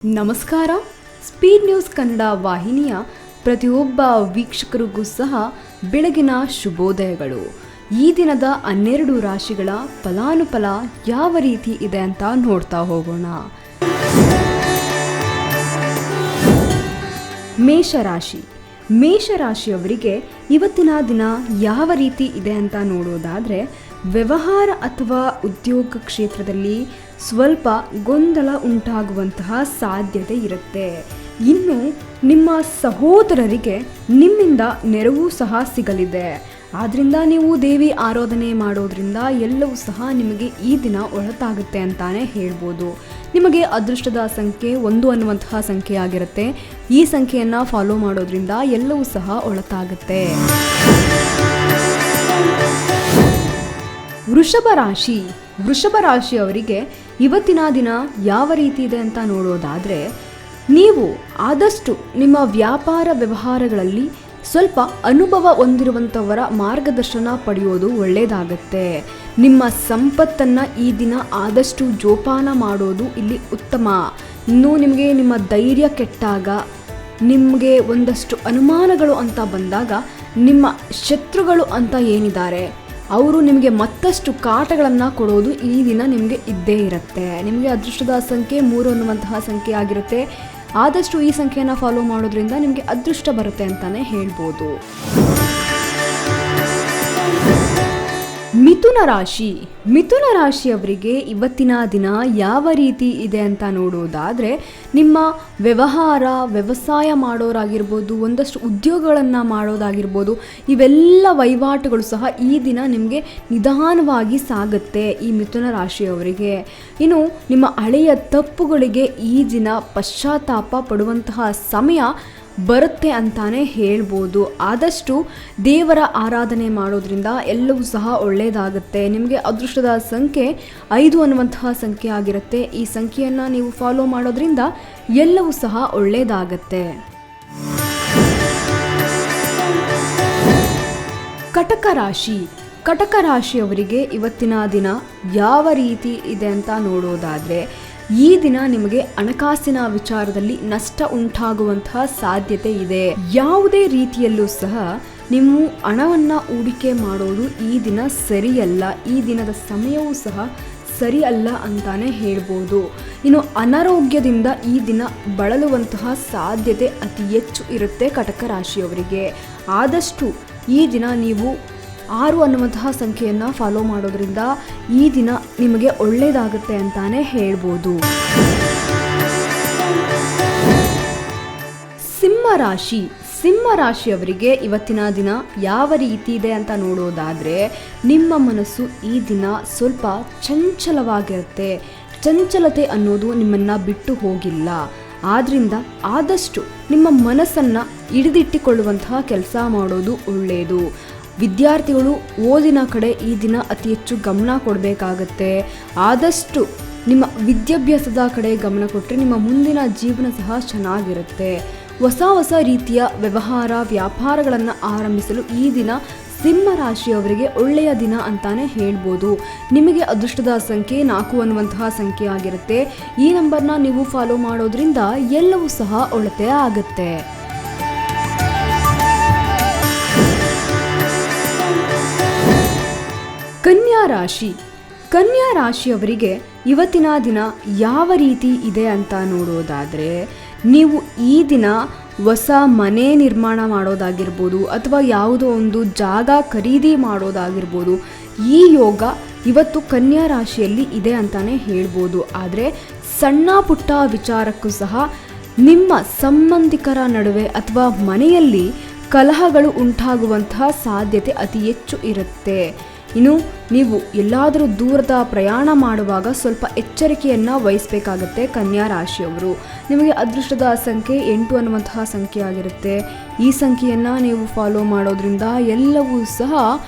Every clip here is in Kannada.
ನಮಸ್ಕಾರ. ಸ್ಪೀಡ್ ನ್ಯೂಸ್ ಕನ್ನಡ ವಾಹಿನಿಯ ಪ್ರತಿಯೊಬ್ಬ ವೀಕ್ಷಕರಿಗೂ ಸಹ ಬೆಳಗಿನ ಶುಭೋದಯಗಳು. ಈ ದಿನದ 12 ರಾಶಿಗಳ ಫಲಾನುಫಲ ಯಾವ ರೀತಿ ಇದೆ ಅಂತ ನೋಡ್ತಾ ಹೋಗೋಣ. ಮೇಷರಾಶಿ. ಮೇಷರಾಶಿಯವರಿಗೆ ಇವತ್ತಿನ ದಿನ ಯಾವ ರೀತಿ ಇದೆ ಅಂತ ನೋಡೋದಾದರೆ, ವ್ಯವಹಾರ ಅಥವಾ ಉದ್ಯೋಗ ಕ್ಷೇತ್ರದಲ್ಲಿ ಸ್ವಲ್ಪ ಗೊಂದಲ ಉಂಟಾಗುವಂತಹ ಸಾಧ್ಯತೆ ಇರುತ್ತೆ. ಇನ್ನು ನಿಮ್ಮ ಸಹೋದರರಿಗೆ ನಿಮ್ಮಿಂದ ನೆರವು ಸಹ ಸಿಗಲಿದೆ. ಆದ್ದರಿಂದ ನೀವು ದೇವಿ ಆರಾಧನೆ ಮಾಡೋದ್ರಿಂದ ಎಲ್ಲವೂ ಸಹ ನಿಮಗೆ ಈ ದಿನ ಒಳಿತಾಗುತ್ತೆ ಅಂತಾನೆ ಹೇಳ್ಬೋದು. ನಿಮಗೆ ಅದೃಷ್ಟದ ಸಂಖ್ಯೆ 1 ಅನ್ನುವಂತಹ ಸಂಖ್ಯೆ ಆಗಿರುತ್ತೆ. ಈ ಸಂಖ್ಯೆಯನ್ನು ಫಾಲೋ ಮಾಡೋದ್ರಿಂದ ಎಲ್ಲವೂ ಸಹ ಒಳಿತಾಗುತ್ತೆ. ವೃಷಭ ರಾಶಿ. ವೃಷಭ ರಾಶಿಯವರಿಗೆ ಇವತ್ತಿನ ದಿನ ಯಾವ ರೀತಿ ಇದೆ ಅಂತ ನೋಡೋದಾದರೆ, ನೀವು ಆದಷ್ಟು ನಿಮ್ಮ ವ್ಯಾಪಾರ ವ್ಯವಹಾರಗಳಲ್ಲಿ ಸ್ವಲ್ಪ ಅನುಭವ ಹೊಂದಿರುವಂಥವರ ಮಾರ್ಗದರ್ಶನ ಪಡೆಯೋದು ಒಳ್ಳೆಯದಾಗತ್ತೆ. ನಿಮ್ಮ ಸಂಪತ್ತನ್ನು ಈ ದಿನ ಆದಷ್ಟು ಜೋಪಾನ ಮಾಡೋದು ಇಲ್ಲಿ ಉತ್ತಮ. ಇನ್ನು ನಿಮಗೆ ನಿಮ್ಮ ಧೈರ್ಯ ಕೆಟ್ಟಾಗ, ನಿಮಗೆ ಒಂದಷ್ಟು ಅನುಮಾನಗಳು ಅಂತ ಬಂದಾಗ, ನಿಮ್ಮ ಶತ್ರುಗಳು ಅಂತ ಏನಿದ್ದಾರೆ ಅವರು ನಿಮಗೆ ಮತ್ತಷ್ಟು ಕಾಟಗಳನ್ನು ಕೊಡೋದು ಈ ದಿನ ನಿಮಗೆ ಇದ್ದೇ ಇರುತ್ತೆ. ನಿಮಗೆ ಅದೃಷ್ಟದ ಸಂಖ್ಯೆ 3 ಅನ್ನುವಂತಹ ಸಂಖ್ಯೆ ಆಗಿರುತ್ತೆ. ಆದಷ್ಟು ಈ ಸಂಖ್ಯೆಯನ್ನು ಫಾಲೋ ಮಾಡೋದ್ರಿಂದ ನಿಮಗೆ ಅದೃಷ್ಟ ಬರುತ್ತೆ ಅಂತಲೇ ಹೇಳ್ಬೋದು. ಮಿಥುನ ರಾಶಿ. ಮಿಥುನ ರಾಶಿಯವರಿಗೆ ಇವತ್ತಿನ ದಿನ ಯಾವ ರೀತಿ ಇದೆ ಅಂತ ನೋಡೋದಾದರೆ, ನಿಮ್ಮ ವ್ಯವಹಾರ ವ್ಯವಸಾಯ ಮಾಡೋರಾಗಿರ್ಬೋದು, ಒಂದಷ್ಟು ಉದ್ಯೋಗಗಳನ್ನು ಮಾಡೋದಾಗಿರ್ಬೋದು, ಇವೆಲ್ಲ ವಹಿವಾಟುಗಳು ಸಹ ಈ ದಿನ ನಿಮಗೆ ನಿಧಾನವಾಗಿ ಸಾಗುತ್ತೆ ಈ ಮಿಥುನ ರಾಶಿಯವರಿಗೆ. ಇನ್ನು ನಿಮ್ಮ ಹಳೆಯ ತಪ್ಪುಗಳಿಗೆ ಈ ದಿನ ಪಶ್ಚಾತ್ತಾಪ ಪಡುವಂತಹ ಸಮಯ ಬರುತ್ತೆ ಅಂತಾನೆ ಹೇಳ್ಬೋದು. ಆದಷ್ಟು ದೇವರ ಆರಾಧನೆ ಮಾಡೋದ್ರಿಂದ ಎಲ್ಲವೂ ಸಹ ಒಳ್ಳೆಯದಾಗುತ್ತೆ. ನಿಮಗೆ ಅದೃಷ್ಟದ ಸಂಖ್ಯೆ 5 ಅನ್ನುವಂತಹ ಸಂಖ್ಯೆ ಆಗಿರುತ್ತೆ. ಈ ಸಂಖ್ಯೆಯನ್ನು ನೀವು ಫಾಲೋ ಮಾಡೋದ್ರಿಂದ ಎಲ್ಲವೂ ಸಹ ಒಳ್ಳೆಯದಾಗತ್ತೆ. ಕಟಕ ರಾಶಿ. ಕಟಕ ರಾಶಿಯವರಿಗೆ ಇವತ್ತಿನ ದಿನ ಯಾವ ರೀತಿ ಇದೆ ಅಂತ ನೋಡೋದಾದರೆ, ಈ ದಿನ ನಿಮಗೆ ಹಣಕಾಸಿನ ವಿಚಾರದಲ್ಲಿ ನಷ್ಟ ಉಂಟಾಗುವಂತಹ ಸಾಧ್ಯತೆ ಇದೆ. ಯಾವುದೇ ರೀತಿಯಲ್ಲೂ ಸಹ ನೀವು ಹಣವನ್ನು ಹೂಡಿಕೆ ಮಾಡೋದು ಈ ದಿನ ಸರಿಯಲ್ಲ. ಈ ದಿನದ ಸಮಯವೂ ಸಹ ಸರಿ ಅಲ್ಲ ಅಂತಾನೆ ಹೇಳ್ಬೋದು. ಇನ್ನು ಅನಾರೋಗ್ಯದಿಂದ ಈ ದಿನ ಬಳಲುವಂತಹ ಸಾಧ್ಯತೆ ಅತಿ ಹೆಚ್ಚು ಇರುತ್ತೆ ಕಟಕ ರಾಶಿಯವರಿಗೆ. ಆದಷ್ಟು ಈ ದಿನ ನೀವು 6 ಅನ್ನುವಂತಹ ಸಂಖ್ಯೆಯನ್ನು ಫಾಲೋ ಮಾಡೋದ್ರಿಂದ ಈ ದಿನ ನಿಮಗೆ ಒಳ್ಳೆಯದಾಗುತ್ತೆ ಅಂತಾನೆ ಹೇಳ್ಬೋದು. ಸಿಂಹರಾಶಿ. ಸಿಂಹರಾಶಿಯವರಿಗೆ ಇವತ್ತಿನ ದಿನ ಯಾವ ರೀತಿ ಇದೆ ಅಂತ ನೋಡೋದಾದರೆ, ನಿಮ್ಮ ಮನಸ್ಸು ಈ ದಿನ ಸ್ವಲ್ಪ ಚಂಚಲವಾಗಿರುತ್ತೆ. ಚಂಚಲತೆ ಅನ್ನೋದು ನಿಮ್ಮನ್ನು ಬಿಟ್ಟು ಹೋಗಿಲ್ಲ. ಆದ್ದರಿಂದ ಆದಷ್ಟು ನಿಮ್ಮ ಮನಸ್ಸನ್ನು ಹಿಡಿದಿಟ್ಟುಕೊಳ್ಳುವಂತಹ ಕೆಲಸ ಮಾಡೋದು ಒಳ್ಳೆಯದು. ವಿದ್ಯಾರ್ಥಿಗಳು ಓದಿನ ಕಡೆ ಈ ದಿನ ಅತಿ ಹೆಚ್ಚು ಗಮನ ಕೊಡಬೇಕಾಗತ್ತೆ. ಆದಷ್ಟು ನಿಮ್ಮ ವಿದ್ಯಾಭ್ಯಾಸದ ಕಡೆ ಗಮನ ಕೊಟ್ಟರೆ ನಿಮ್ಮ ಮುಂದಿನ ಜೀವನ ಸಹ ಚೆನ್ನಾಗಿರುತ್ತೆ. ಹೊಸ ರೀತಿಯ ವ್ಯವಹಾರ ವ್ಯಾಪಾರಗಳನ್ನು ಆರಂಭಿಸಲು ಈ ದಿನ ಸಿಂಹರಾಶಿಯವರಿಗೆ ಒಳ್ಳೆಯ ದಿನ ಅಂತಾನೆ ಹೇಳ್ಬೋದು. ನಿಮಗೆ ಅದೃಷ್ಟದ ಸಂಖ್ಯೆ 4 ಅನ್ನುವಂತಹ ಸಂಖ್ಯೆ ಆಗಿರುತ್ತೆ. ಈ ನಂಬರ್ನ ನೀವು ಫಾಲೋ ಮಾಡೋದ್ರಿಂದ ಎಲ್ಲವೂ ಸಹ ಒಳಿತೇ ಆಗುತ್ತೆ. ಕನ್ಯಾ ರಾಶಿ. ಕನ್ಯಾ ರಾಶಿಯವರಿಗೆ ಇವತ್ತಿನ ದಿನ ಯಾವ ರೀತಿ ಇದೆ ಅಂತ ನೋಡೋದಾದರೆ, ನೀವು ಈ ದಿನ ಹೊಸ ಮನೆ ನಿರ್ಮಾಣ ಮಾಡೋದಾಗಿರ್ಬೋದು ಅಥವಾ ಯಾವುದೋ ಒಂದು ಜಾಗ ಖರೀದಿ ಮಾಡೋದಾಗಿರ್ಬೋದು, ಈ ಯೋಗ ಇವತ್ತು ಕನ್ಯಾ ರಾಶಿಯಲ್ಲಿ ಇದೆ ಅಂತಾನೆ ಹೇಳ್ಬೋದು. ಆದರೆ ಸಣ್ಣ ಪುಟ್ಟ ವಿಚಾರಕ್ಕೂ ಸಹ ನಿಮ್ಮ ಸಂಬಂಧಿಕರ ನಡುವೆ ಅಥವಾ ಮನೆಯಲ್ಲಿ ಕಲಹಗಳು ಉಂಟಾಗುವಂತಹ ಸಾಧ್ಯತೆ ಅತಿ ಹೆಚ್ಚು ಇರುತ್ತೆ. ಇನ್ನು ನೀವು ಎಲ್ಲಾದರೂ ದೂರದ ಪ್ರಯಾಣ ಮಾಡುವಾಗ ಸ್ವಲ್ಪ ಎಚ್ಚರಿಕೆಯನ್ನು ವಹಿಸಬೇಕಾಗತ್ತೆ ಕನ್ಯಾ ರಾಶಿಯವರು. ನಿಮಗೆ ಅದೃಷ್ಟದ ಸಂಖ್ಯೆ 8 ಅನ್ನುವಂತಹ ಸಂಖ್ಯೆ ಆಗಿರುತ್ತೆ. ಈ ಸಂಖ್ಯೆಯನ್ನು ನೀವು ಫಾಲೋ ಮಾಡೋದ್ರಿಂದ ಎಲ್ಲವೂ ಸಹ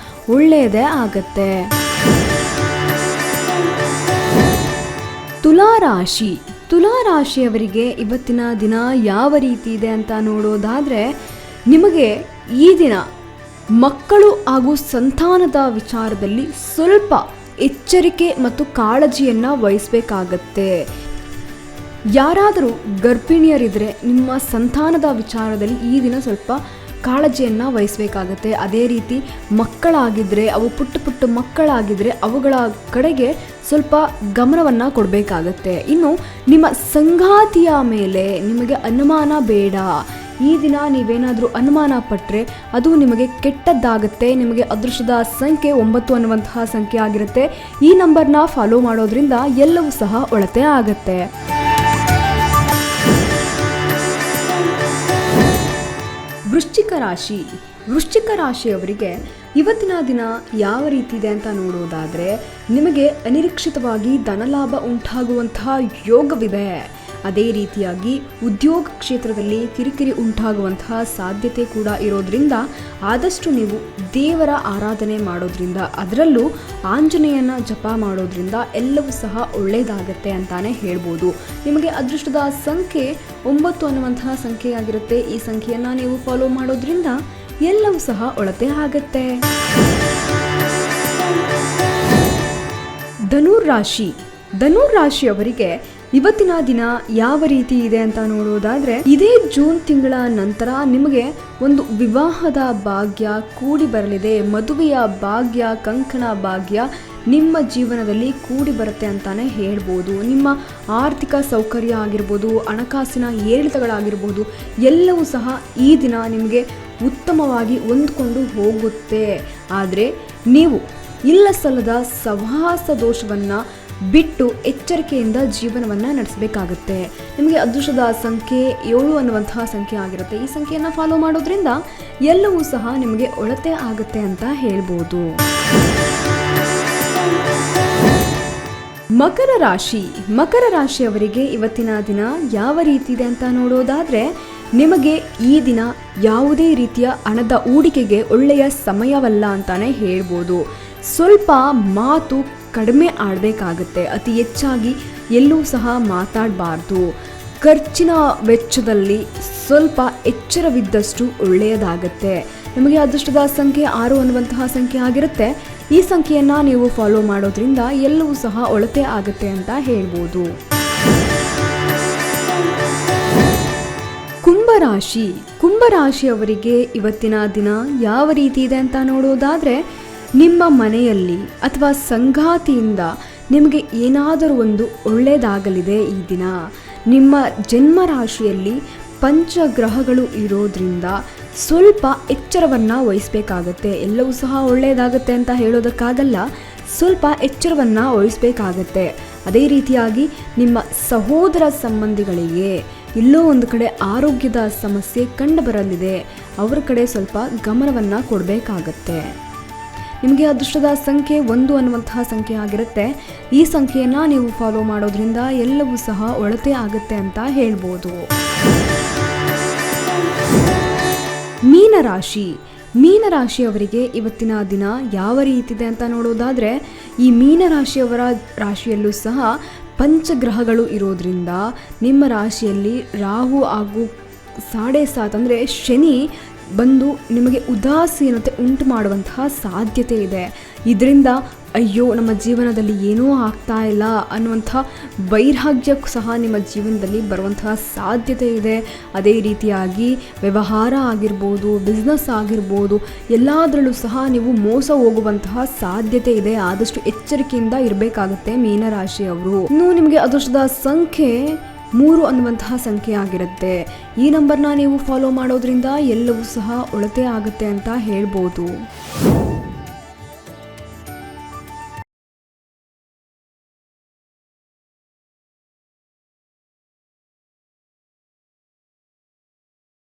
ಒಳ್ಳೆಯದೇ ಆಗತ್ತೆ. ತುಲಾರಾಶಿ. ತುಲಾರಾಶಿಯವರಿಗೆ ಇವತ್ತಿನ ದಿನ ಯಾವ ರೀತಿ ಇದೆ ಅಂತ ನೋಡೋದಾದರೆ, ನಿಮಗೆ ಈ ದಿನ ಮಕ್ಕಳು ಹಾಗೂ ಸಂತಾನದ ವಿಚಾರದಲ್ಲಿ ಸ್ವಲ್ಪ ಎಚ್ಚರಿಕೆ ಮತ್ತು ಕಾಳಜಿಯನ್ನು ವಹಿಸಬೇಕಾಗತ್ತೆ. ಯಾರಾದರೂ ಗರ್ಭಿಣಿಯರಿದ್ದರೆ ನಿಮ್ಮ ಸಂತಾನದ ವಿಚಾರದಲ್ಲಿ ಈ ದಿನ ಸ್ವಲ್ಪ ಕಾಳಜಿಯನ್ನು ವಹಿಸಬೇಕಾಗತ್ತೆ. ಅದೇ ರೀತಿ ಮಕ್ಕಳಾಗಿದ್ದರೆ, ಅವು ಪುಟ್ಟ ಪುಟ್ಟ ಮಕ್ಕಳಾಗಿದ್ದರೆ ಅವುಗಳ ಕಡೆಗೆ ಸ್ವಲ್ಪ ಗಮನವನ್ನು ಕೊಡಬೇಕಾಗತ್ತೆ. ಇನ್ನು ನಿಮ್ಮ ಸಂಗಾತಿಯ ಮೇಲೆ ನಿಮಗೆ ಅನುಮಾನ ಬೇಡ. ಈ ದಿನ ನೀವೇನಾದರೂ ಅನುಮಾನ ಪಟ್ಟರೆ ಅದು ನಿಮಗೆ ಕೆಟ್ಟದ್ದಾಗುತ್ತೆ. ನಿಮಗೆ ಅದೃಷ್ಟದ ಸಂಖ್ಯೆ 9 ಅನ್ನುವಂತಹ ಸಂಖ್ಯೆ ಆಗಿರುತ್ತೆ. ಈ ನಂಬರ್ನ ಫಾಲೋ ಮಾಡೋದ್ರಿಂದ ಎಲ್ಲವೂ ಸಹ ಒಳತೆ ಆಗತ್ತೆ. ವೃಶ್ಚಿಕ ರಾಶಿಯವರಿಗೆ ಇವತ್ತಿನ ದಿನ ಯಾವ ರೀತಿ ಇದೆ ಅಂತ ನೋಡೋದಾದರೆ, ನಿಮಗೆ ಅನಿರೀಕ್ಷಿತವಾಗಿ ಧನಲಾಭ ಉಂಟಾಗುವಂತಹ ಯೋಗವಿದೆ. ಅದೇ ರೀತಿಯಾಗಿ ಉದ್ಯೋಗ ಕ್ಷೇತ್ರದಲ್ಲಿ ಕಿರಿಕಿರಿ ಉಂಟಾಗುವಂತಹ ಸಾಧ್ಯತೆ ಕೂಡ ಇರೋದ್ರಿಂದ ಆದಷ್ಟು ನೀವು ದೇವರ ಆರಾಧನೆ ಮಾಡೋದ್ರಿಂದ, ಅದರಲ್ಲೂ ಆಂಜನೇಯನ ಜಪ ಮಾಡೋದ್ರಿಂದ ಎಲ್ಲವೂ ಸಹ ಒಳ್ಳೆಯದಾಗತ್ತೆ ಅಂತಾನೆ ಹೇಳ್ಬೋದು. ನಿಮಗೆ ಅದೃಷ್ಟದ ಸಂಖ್ಯೆ 9 ಅನ್ನುವಂತಹ ಸಂಖ್ಯೆಯಾಗಿರುತ್ತೆ. ಈ ಸಂಖ್ಯೆಯನ್ನು ನೀವು ಫಾಲೋ ಮಾಡೋದ್ರಿಂದ ಎಲ್ಲವೂ ಸಹ ಒಳತೆ ಆಗತ್ತೆ. ಧನುರಾಶಿಯವರಿಗೆ ಇವತ್ತಿನ ದಿನ ಯಾವ ರೀತಿ ಇದೆ ಅಂತ ನೋಡೋದಾದ್ರೆ, ಇದೇ ಜೂನ್ ತಿಂಗಳ ನಂತರ ನಿಮಗೆ ಒಂದು ವಿವಾಹದ ಭಾಗ್ಯ ಕೂಡಿ ಬರಲಿದೆ. ಮದುವೆಯ ಭಾಗ್ಯ, ಕಂಕಣ ಭಾಗ್ಯ ನಿಮ್ಮ ಜೀವನದಲ್ಲಿ ಕೂಡಿ ಬರುತ್ತೆ ಅಂತಾನೆ ಹೇಳ್ಬೋದು. ನಿಮ್ಮ ಆರ್ಥಿಕ ಸೌಕರ್ಯ ಆಗಿರ್ಬೋದು, ಹಣಕಾಸಿನ ಏರಿಳಿತಗಳಾಗಿರ್ಬೋದು, ಎಲ್ಲವೂ ಸಹ ಈ ದಿನ ನಿಮಗೆ ಉತ್ತಮವಾಗಿ ಹೊಂದ್ಕೊಂಡು ಹೋಗುತ್ತೆ. ಆದರೆ ನೀವು ಇಲ್ಲ ಸಲ್ಲದ ಸಹವಾಸ ದೋಷವನ್ನು ಬಿಟ್ಟು ಎಚ್ಚರಿಕೆಯಿಂದ ಜೀವನವನ್ನು ನಡೆಸಬೇಕಾಗುತ್ತೆ. ನಿಮಗೆ ಅದೃಷ್ಟದ ಸಂಖ್ಯೆ 7 ಅನ್ನುವಂತಹ ಸಂಖ್ಯೆ ಆಗಿರುತ್ತೆ. ಈ ಸಂಖ್ಯೆಯನ್ನು ಫಾಲೋ ಮಾಡೋದ್ರಿಂದ ಎಲ್ಲವೂ ಸಹ ನಿಮಗೆ ಒಳತೆ ಆಗುತ್ತೆ ಅಂತ ಹೇಳ್ಬೋದು. ಮಕರ ರಾಶಿಯವರಿಗೆ ಇವತ್ತಿನ ದಿನ ಯಾವ ರೀತಿ ಇದೆ ಅಂತ ನೋಡೋದಾದ್ರೆ, ನಿಮಗೆ ಈ ದಿನ ಯಾವುದೇ ರೀತಿಯ ಹಣದ ಹೂಡಿಕೆಗೆ ಒಳ್ಳೆಯ ಸಮಯವಲ್ಲ ಅಂತಾನೆ ಹೇಳ್ಬೋದು. ಸ್ವಲ್ಪ ಮಾತು ಕಡಿಮೆ ಆಡಬೇಕಾಗತ್ತೆ. ಅತಿ ಹೆಚ್ಚಾಗಿ ಎಲ್ಲೂ ಸಹ ಮಾತಾಡಬಾರ್ದು. ಖರ್ಚಿನ ವೆಚ್ಚದಲ್ಲಿ ಸ್ವಲ್ಪ ಎಚ್ಚರವಿದ್ದಷ್ಟು ಒಳ್ಳೆಯದಾಗತ್ತೆ. ನಿಮಗೆ ಅದೃಷ್ಟದ ಸಂಖ್ಯೆ 6 ಅನ್ನುವಂತಹ ಸಂಖ್ಯೆ ಆಗಿರುತ್ತೆ. ಈ ಸಂಖ್ಯೆಯನ್ನು ನೀವು ಫಾಲೋ ಮಾಡೋದ್ರಿಂದ ಎಲ್ಲವೂ ಸಹ ಒಳತೆ ಆಗುತ್ತೆ ಅಂತ ಹೇಳ್ಬೋದು. ಕುಂಭರಾಶಿಯವರಿಗೆ ಇವತ್ತಿನ ದಿನ ಯಾವ ರೀತಿ ಇದೆ ಅಂತ ನೋಡೋದಾದ್ರೆ, ನಿಮ್ಮ ಮನೆಯಲ್ಲಿ ಅಥವಾ ಸಂಗಾತಿಯಿಂದ ನಿಮಗೆ ಏನಾದರೂ ಒಂದು ಒಳ್ಳೆಯದಾಗಲಿದೆ. ಈ ದಿನ ನಿಮ್ಮ ಜನ್ಮ ರಾಶಿಯಲ್ಲಿ ಪಂಚಗ್ರಹಗಳು ಇರೋದ್ರಿಂದ ಸ್ವಲ್ಪ ಎಚ್ಚರವನ್ನು ವಹಿಸಬೇಕಾಗತ್ತೆ. ಎಲ್ಲವೂ ಸಹ ಒಳ್ಳೆಯದಾಗತ್ತೆ ಅಂತ ಹೇಳೋದಕ್ಕಾಗಲ್ಲ, ಸ್ವಲ್ಪ ಎಚ್ಚರವನ್ನು ವಹಿಸಬೇಕಾಗತ್ತೆ. ಅದೇ ರೀತಿಯಾಗಿ ನಿಮ್ಮ ಸಹೋದರ ಸಂಬಂಧಿಗಳಿಗೆ ಎಲ್ಲೋ ಒಂದು ಕಡೆ ಆರೋಗ್ಯದ ಸಮಸ್ಯೆ ಕಂಡುಬರಲಿದೆ. ಅವರ ಕಡೆ ಸ್ವಲ್ಪ ಗಮನವನ್ನು ಕೊಡಬೇಕಾಗತ್ತೆ. ನಿಮಗೆ ಅದೃಷ್ಟದ ಸಂಖ್ಯೆ 1 ಅನ್ನುವಂತಹ ಸಂಖ್ಯೆ ಆಗಿರುತ್ತೆ. ಈ ಸಂಖ್ಯೆಯನ್ನು ನೀವು ಫಾಲೋ ಮಾಡೋದ್ರಿಂದ ಎಲ್ಲವೂ ಸಹ ಒಳತೆ ಆಗುತ್ತೆ ಅಂತ ಹೇಳ್ಬೋದು. ಮೀನರಾಶಿಯವರಿಗೆ ಇವತ್ತಿನ ದಿನ ಯಾವ ರೀತಿ ಇದೆ ಅಂತ ನೋಡೋದಾದರೆ, ಈ ಮೀನರಾಶಿಯವರ ರಾಶಿಯಲ್ಲೂ ಸಹ ಪಂಚಗ್ರಹಗಳು ಇರೋದ್ರಿಂದ ನಿಮ್ಮ ರಾಶಿಯಲ್ಲಿ ರಾಹು ಹಾಗೂ 7.5 ಅಂದರೆ ಶನಿ ಬಂದು ನಿಮಗೆ ಉದಾಸೀನತೆ ಉಂಟು ಮಾಡುವಂತಹ ಸಾಧ್ಯತೆ ಇದೆ. ಇದರಿಂದ ಅಯ್ಯೋ ನಮ್ಮ ಜೀವನದಲ್ಲಿ ಏನೂ ಆಗ್ತಾ ಇಲ್ಲ ಅನ್ನುವಂಥ ವೈರಾಗ್ಯಕ್ಕೂ ಸಹ ನಿಮ್ಮ ಜೀವನದಲ್ಲಿ ಬರುವಂತಹ ಸಾಧ್ಯತೆ ಇದೆ. ಅದೇ ರೀತಿಯಾಗಿ ವ್ಯವಹಾರ ಆಗಿರ್ಬೋದು, ಬಿಸ್ನೆಸ್ ಆಗಿರ್ಬೋದು, ಎಲ್ಲದರಲ್ಲೂ ಸಹ ನೀವು ಮೋಸ ಹೋಗುವಂತಹ ಸಾಧ್ಯತೆ ಇದೆ. ಆದಷ್ಟು ಎಚ್ಚರಿಕೆಯಿಂದ ಇರಬೇಕಾಗುತ್ತೆ ಮೀನರಾಶಿಯವರು. ಇನ್ನು ನಿಮಗೆ ಅದೃಷ್ಟದ ಸಂಖ್ಯೆ 3 ಅನ್ನುವಂತಹ ಸಂಖ್ಯೆ ಆಗಿರುತ್ತೆ. ಈ ನಂಬರ್ನ ನೀವು ಫಾಲೋ ಮಾಡೋದ್ರಿಂದ ಎಲ್ಲವೂ ಸಹ ಒಳತೆ ಆಗುತ್ತೆ ಅಂತ ಹೇಳ್ಬೋದು.